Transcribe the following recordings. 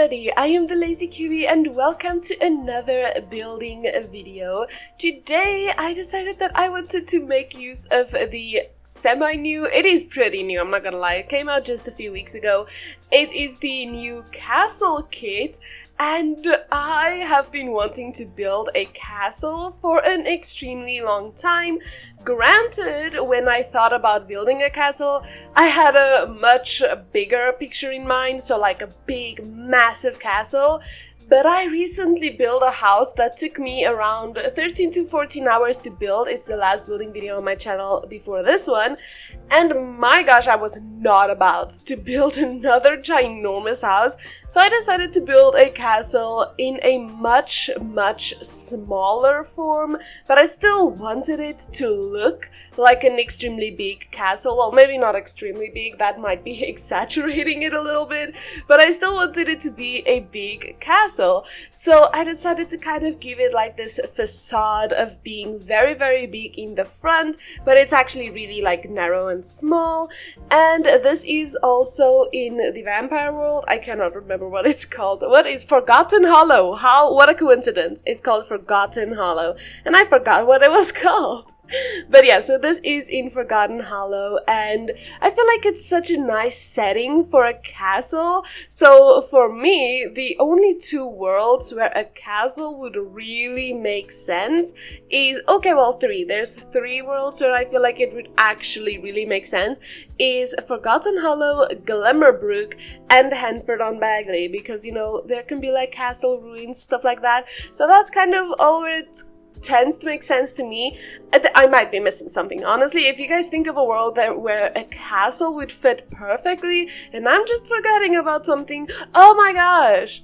everybody, I am the Lazy Kiwi and welcome to another building video. Today I decided that I wanted to make use of the semi-new, it is pretty new, I'm not gonna lie, it came out just a few weeks ago. It is the new castle kit and I have been wanting to build a castle for an extremely long time. Granted, when I thought about building a castle, I had a much bigger picture in mind, so like a big, massive castle. But I recently built a house that took me around 13 to 14 hours to build. It's the last building video on my channel before this one. And my gosh, I was not about to build another ginormous house. So I decided to build a castle in a much smaller form. But I still wanted it to look like an extremely big castle. Well, maybe not extremely big, that might be exaggerating it a little bit. But I still wanted it to be a big castle. So I decided to kind of give it like this facade of being very big in the front, but it's actually really like narrow and small. And this is also in the vampire world. I cannot remember what it's called. What is Forgotten Hollow? What a coincidence. It's called Forgotten Hollow. And I forgot what it was called. But yeah, so this is in Forgotten Hollow and I feel like it's such a nice setting for a castle. So for me, the only two worlds where a castle would really make sense is, okay, well, there's three worlds where I feel like it would actually really make sense, is Forgotten Hollow, Glimmerbrook, and Henford-on-Bagley, because, you know, there can be like castle ruins, stuff like that. So that's kind of all where it's tends to make sense to me. I might be missing something, honestly. If you guys think of a world where a castle would fit perfectly and I'm just forgetting about something, oh my gosh.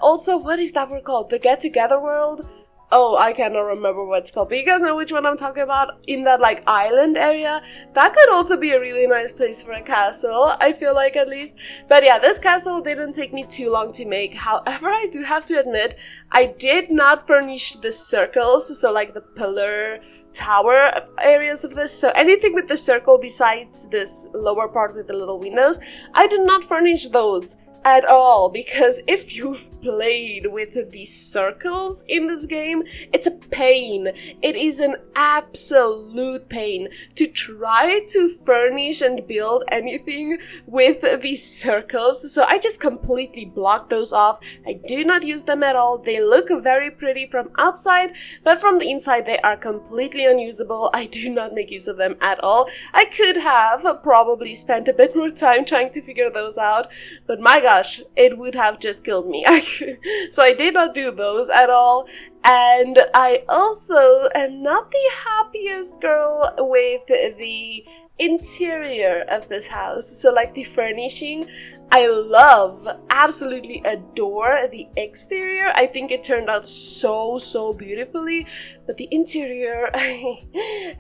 Also, what is that word called? The Get Together world? Oh, I cannot remember what it's called, but you guys know which one I'm talking about, in that like island area. That could also be a really nice place for a castle, I feel like, at least. But yeah, this castle didn't take me too long to make. However, I do have to admit, I did not furnish the circles, so like the pillar tower areas of this. So anything with the circle besides this lower part with the little windows, I did not furnish those at all, because if you've played with these circles in this game, it's a pain. It is an absolute pain to try to furnish and build anything with these circles. So I just completely blocked those off. I do not use them at all. They look very pretty from outside, but from the inside they are completely unusable. I do not make use of them at all. I could have probably spent a bit more time trying to figure those out, but my gosh, it would have just killed me. So I did not do those at all. And I also am not the happiest girl with the interior of this house. So like the furnishing, I absolutely adore the exterior. I think it turned out so beautifully, but the interior, I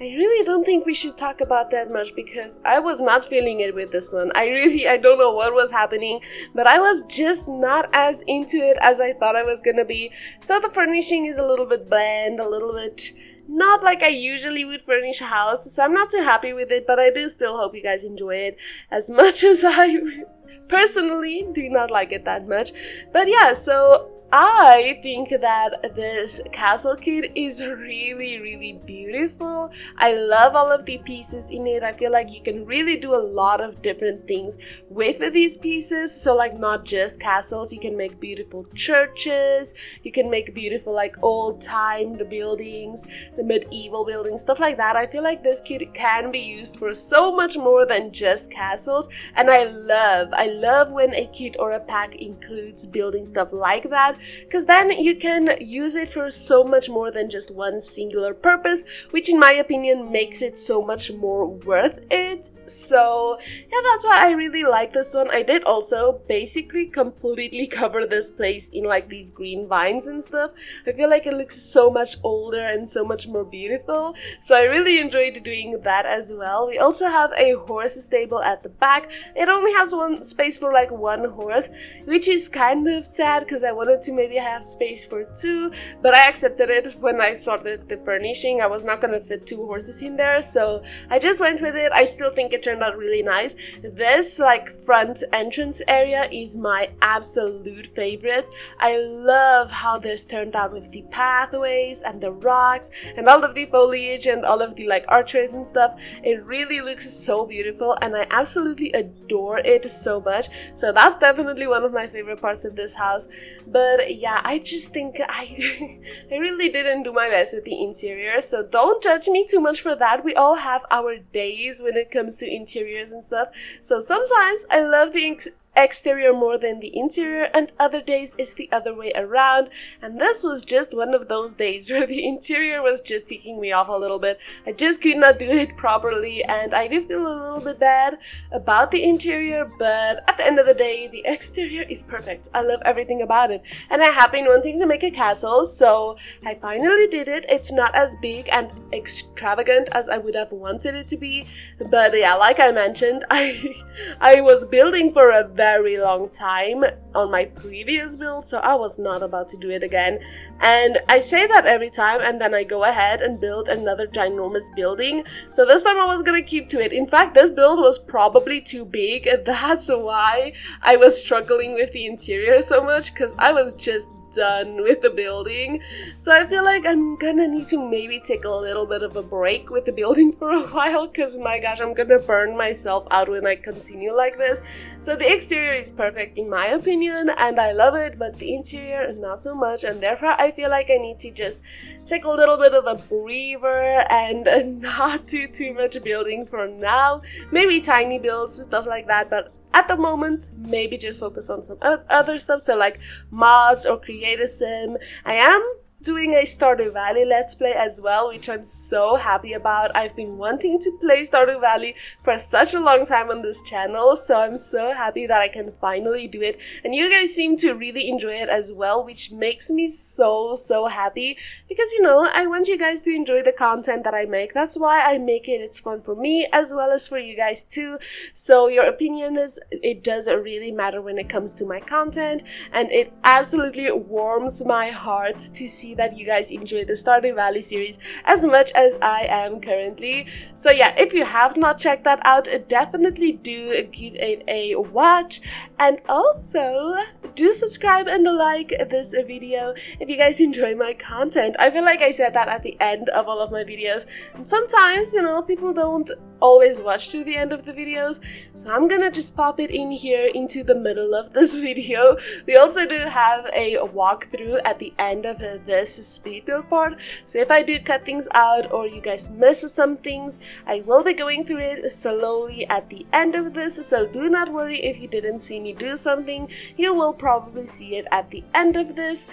really don't think we should talk about that much, because I was not feeling it with this one. I don't know what was happening, but I was just not as into it as I thought I was gonna be. So the furnishing is a little bit bland, a little bit not like I usually would furnish a house, so I'm not too happy with it, but I do still hope you guys enjoy it as much as I personally do not like it that much. But yeah, so I think that this castle kit is really beautiful. I love all of the pieces in it. I feel like you can really do a lot of different things with these pieces. So like not just castles, you can make beautiful churches, you can make beautiful like old-timed buildings, the medieval buildings, stuff like that. I feel like this kit can be used for so much more than just castles, and I love when a kit or a pack includes building stuff like that, because then you can use it for so much more than just one singular purpose, which in my opinion makes it so much more worth it. So yeah, that's why I really like this one. I did also basically completely cover this place in like these green vines and stuff. I feel like it looks so much older and so much more beautiful, so I really enjoyed doing that as well. We also have a horse stable at the back. It only has one space for like one horse, which is kind of sad because I wanted to maybe have space for 2, but I accepted it when I started the furnishing. I was not gonna fit 2 horses in there, so I just went with it. I still think it turned out really nice. This like front entrance area is my absolute favorite. I love how this turned out with the pathways and the rocks and all of the foliage and all of the like archways and stuff. It really looks so beautiful and I absolutely adore it so much. So that's definitely one of my favorite parts of this house. But yeah, I just think I really didn't do my best with the interior, so don't judge me too much for that. We all have our days when it comes to interiors and stuff. So sometimes I love the exterior more than the interior, and other days it's the other way around, and this was just one of those days where the interior was just ticking me off a little bit. I just could not do it properly, and I do feel a little bit bad about the interior, but at the end of the day, the exterior is perfect. I love everything about it, and I have been wanting to make a castle, so I finally did it. It's not as big and extravagant as I would have wanted it to be, but yeah, like I mentioned, I was building for a very long time on my previous build, so I was not about to do it again. And I say that every time, and then I go ahead and build another ginormous building. So this time I was gonna keep to it. In fact, this build was probably too big, and that's why I was struggling with the interior so much, because I was just done with the building. So I feel like I'm gonna need to maybe take a little bit of a break with the building for a while, because my gosh, I'm gonna burn myself out when I continue like this. So the exterior is perfect in my opinion and I love it, but the interior not so much, and therefore I feel like I need to just take a little bit of a breather and not do too much building for now. Maybe tiny builds and stuff like that, but at the moment, maybe just focus on some other stuff, so like mods or create a sim. I am doing a Stardew Valley Let's Play as well, which I'm so happy about. I've been wanting to play Stardew Valley for such a long time on this channel, so I'm so happy that I can finally do it. And you guys seem to really enjoy it as well, which makes me so happy, because you know, I want you guys to enjoy the content that I make. That's why I make it. It's fun for me as well as for you guys too. So your opinion it does really matter when it comes to my content, and it absolutely warms my heart to see that you guys enjoy the Stardew Valley series as much as I am currently. So yeah, if you have not checked that out, definitely do give it a watch, and also do subscribe and like this video if you guys enjoy my content. I feel like I said that at the end of all of my videos, and sometimes, you know, people don't always watch to the end of the videos, so I'm gonna just pop it in here into the middle of this video. We also do have a walkthrough at the end of this speed build part, so if I do cut things out or you guys miss some things, I will be going through it slowly at the end of this, so do not worry if you didn't see me do something. You will probably see it at the end of this.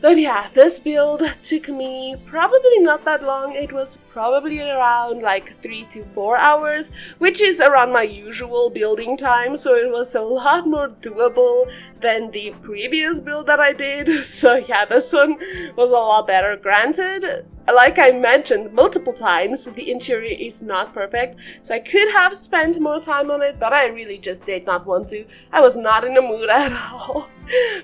But yeah, this build took me probably not that long. It was probably around like 3 to 4 hours, which is around my usual building time, so it was a lot more doable than the previous build that I did. So yeah, this one was a lot better. Granted, like I mentioned multiple times, the interior is not perfect, so I could have spent more time on it, but I really just did not want to. I was not in the mood at all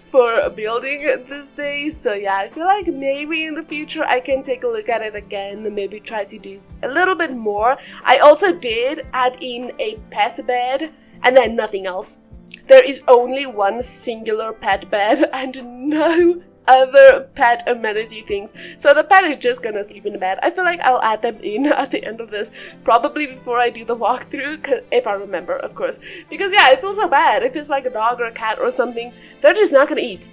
for building this day. So yeah, I feel like maybe in the future I can take a look at it again and maybe try to do a little bit more. I also did add in a pet bed and then nothing else. There is only one singular pet bed and no other pet amenity things, so the pet is just gonna sleep in the bed. I feel like I'll add them in at the end of this, probably before I do the walkthrough, if I remember, of course, because yeah, it feels so bad. If it's like a dog or a cat or something, they're just not gonna eat.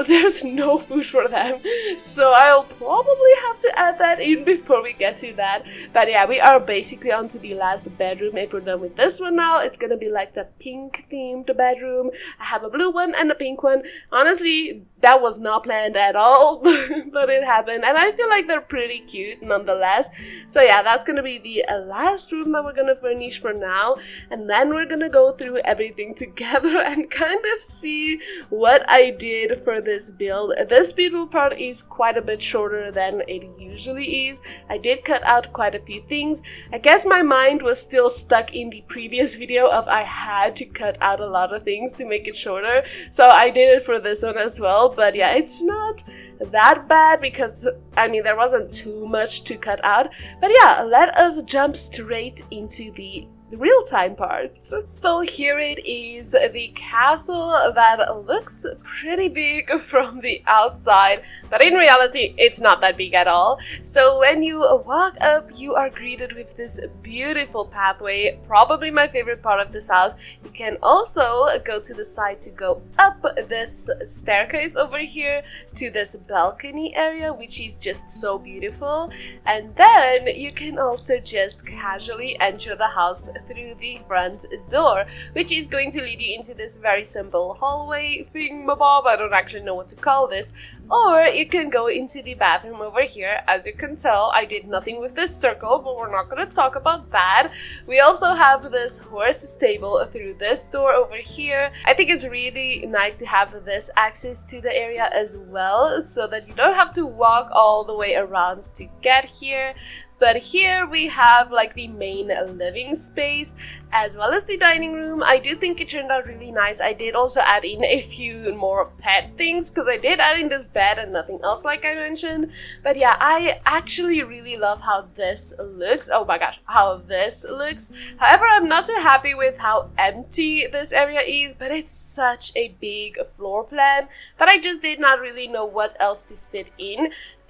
There's no food for them, so I'll probably have to add that in before we get to that. But yeah, we are basically onto the last bedroom. If we're done with this one now, it's gonna be like the pink themed bedroom. I have a blue one and a pink one. Honestly, that was not planned at all, but it happened, and I feel like they're pretty cute nonetheless. So yeah, that's gonna be the last room that we're gonna furnish for now, and then we're gonna go through everything together and kind of see what I did for for this build. This build part is quite a bit shorter than it usually is. I did cut out quite a few things. I guess my mind was still stuck in the previous video of I had to cut out a lot of things to make it shorter, so I did it for this one as well. But yeah, it's not that bad because I mean there wasn't too much to cut out. But yeah, let us jump straight into the real-time parts. So here it is, the castle that looks pretty big from the outside, but in reality it's not that big at all. So when you walk up, you are greeted with this beautiful pathway, probably my favorite part of this house. You can also go to the side to go up this staircase over here to this balcony area, which is just so beautiful. And then you can also just casually enter the house through the front door, which is going to lead you into this very simple hallway thingamabob. I don't actually know what to call this. Or you can go into the bathroom over here. As you can tell, I did nothing with this circle, but we're not going to talk about that. We also have this horse stable through this door over here. I think it's really nice to have this access to the area as well, so that you don't have to walk all the way around to get here. But here we have like the main living space as well as the dining room. I do think it turned out really nice. I did also add in a few more pet things because I did add in this bed and nothing else like I mentioned. But yeah, I actually really love how this looks. Oh my gosh, how this looks. However, I'm not too happy with how empty this area is, but it's such a big floor plan that I just did not really know what else to fit in.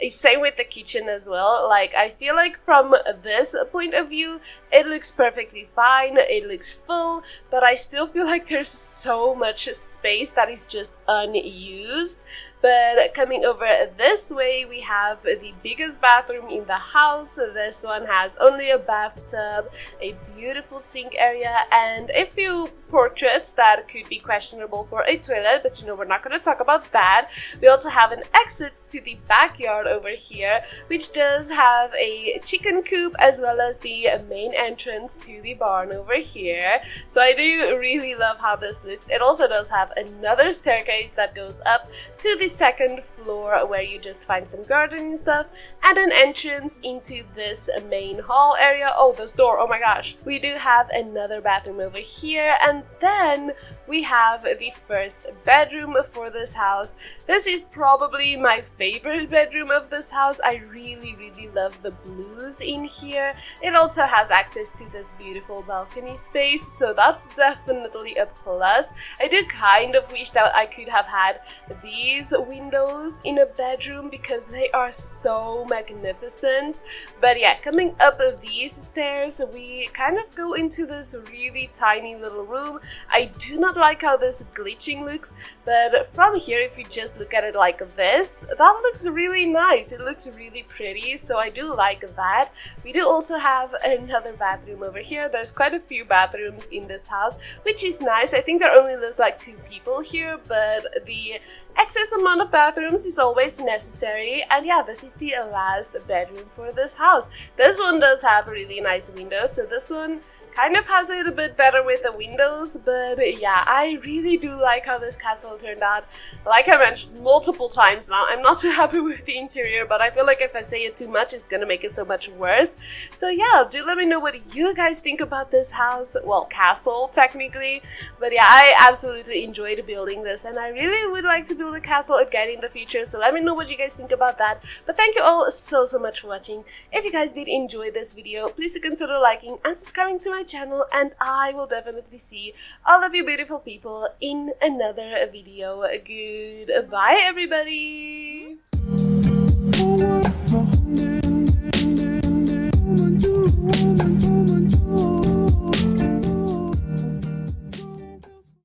Same with the kitchen as well. Like, I feel like from this point of view, it looks perfectly fine. It looks full, but I still feel like there's so much space that is just unused. But coming over this way, we have the biggest bathroom in the house. This one has only a bathtub, a beautiful sink area, and a few portraits that could be questionable for a toilet, but you know, we're not going to talk about that. We also have an exit to the backyard over here, which does have a chicken coop as well as the main entrance to the barn over here. So I do really love how this looks. It also does have another staircase that goes up to the second floor where you just find some gardening stuff, and an entrance into this main hall area. Oh, this door, oh my gosh. We do have another bathroom over here, and then we have the first bedroom for this house. This is probably my favorite bedroom of this house. I really love the blues in here. It also has access to this beautiful balcony space, so that's definitely a plus. I do kind of wish that I could have had these windows in a bedroom because they are so magnificent. But yeah, coming up these stairs, we kind of go into this really tiny little room. I do not like how this glitching looks, but from here, if you just look at it like this, that looks really nice. It looks really pretty, so I do like that. We do also have another bathroom over here. There's quite a few bathrooms in this house, which is nice. I think there only lives like 2 people here, but the excess amount of bathrooms is always necessary. And yeah, this is the last bedroom for this house. This one does have really nice windows, so this one kind of has it a bit better with the windows. But yeah, I really do like how this castle turned out. Like I mentioned multiple times now, I'm not too happy with the interior, but I feel like if I say it too much, it's gonna make it so much worse. So yeah, do let me know what you guys think about this house, well, castle technically. But yeah, I absolutely enjoyed building this, and I really would like to build a castle again in the future, so let me know what you guys think about that. But thank you all so much for watching. If you guys did enjoy this video, please do consider liking and subscribing to my channel, and I will definitely see all of you beautiful people in another video. Goodbye everybody.